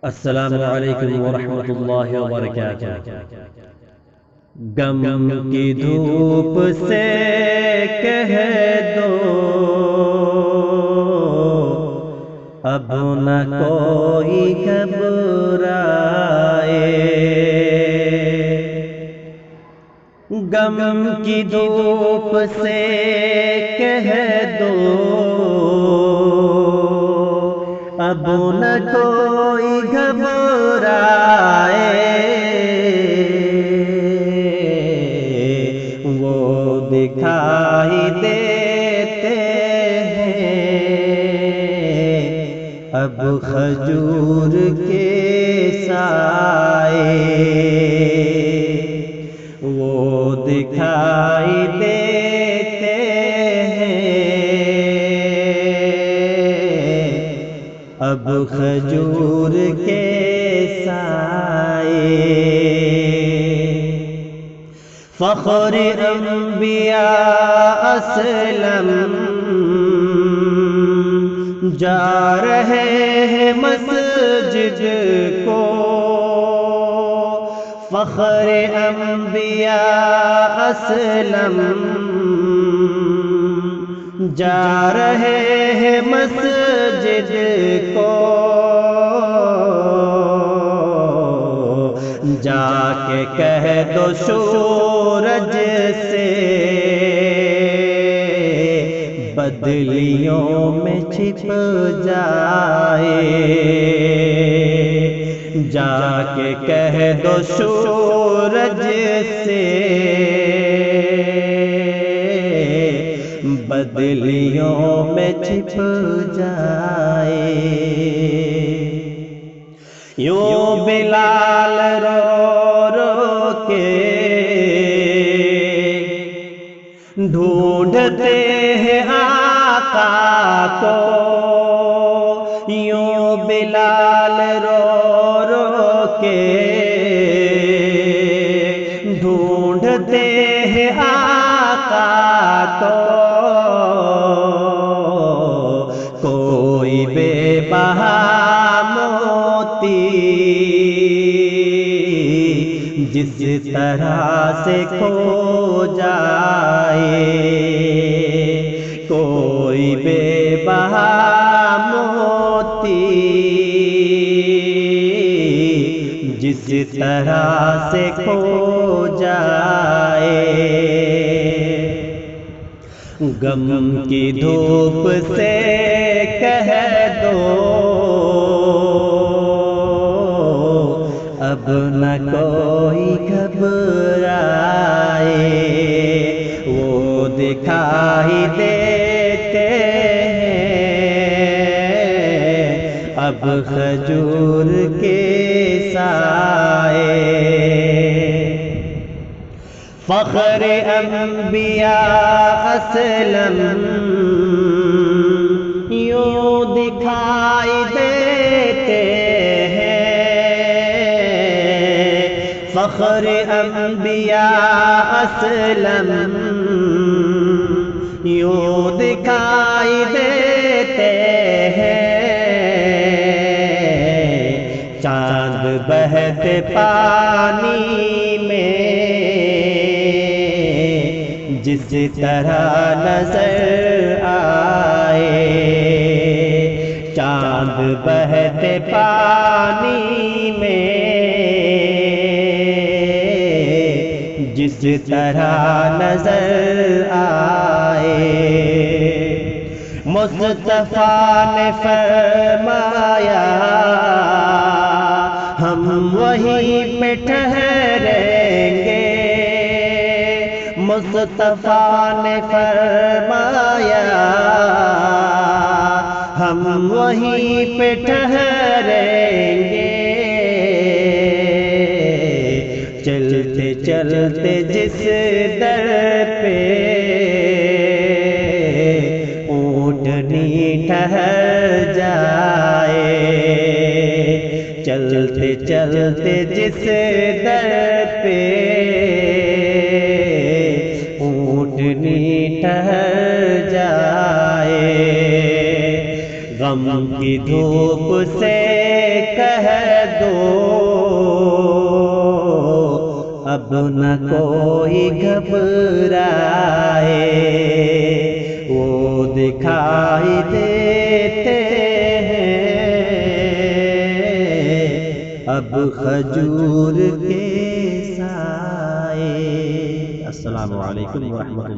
السلام علیکم ورحمۃ اللہ وبرکاتہ۔ غم کی دھوپ سے کہہ دو اب نہ کوئی گھبرائے، غم کی دھوپ سے کہہ دو اب نہ کوئی گھبرائے، وہ دکھائی دیتے ہیں اب کھجور کے سائے، وہ دکھائی دیتے اب کھجور کے سائے۔ فخر انبیاء اسلم جا رہے ہیں مسجد کو، فخر انبیاء اسلم جا رہے ہیں مسجد کو، جا کے کہہ دو سورج سے بدلیوں میں چھپ جائے، جا کے کہہ دو سورج سے بدلیوں میں چھپ جائے۔ یوں بلال رو رو کے ڈھونڈتے ہیں آقا کو، یوں بلال رو رو کے ڈھونڈتے ہیں آقا کو، کوئی بے بہا موتی جس طرح سے کھو جائے، کوئی بے بہا موتی جس طرح سے کھو جائے، غم کی دھوپ سے کہہ دو اب نہ کوئی گھبرائے، وہ دکھائی دیتے ہیں اب کھجور کے سائے۔ فخر انبیاء اسلم یوں دکھائی دیتے ہیں، فخر انبیاء اسلم یوں دکھائی دیتے ہیں، چاند بہتے پانی میں جس طرح نظر آئے، چاند بہتے پانی میں جس طرح نظر آئے، مصطفیٰ نے فرمایا ہم وہیں پہ ٹھہریں گے، مصطفیٰ نے فرمایا ہم وہیں پہ ٹھہریں گے، چلتے چلتے جس در پہ اونٹنی ٹھہر جائے، چلتے چلتے جس در پہ اونٹنی ٹھہر جائے، غم کی دھوپ سے کہہ اب نہ کوئی گھبرائے، وہ دکھائی دیتے اب کھجور کے سائے۔ السلام علیکم ورحمۃ اللہ۔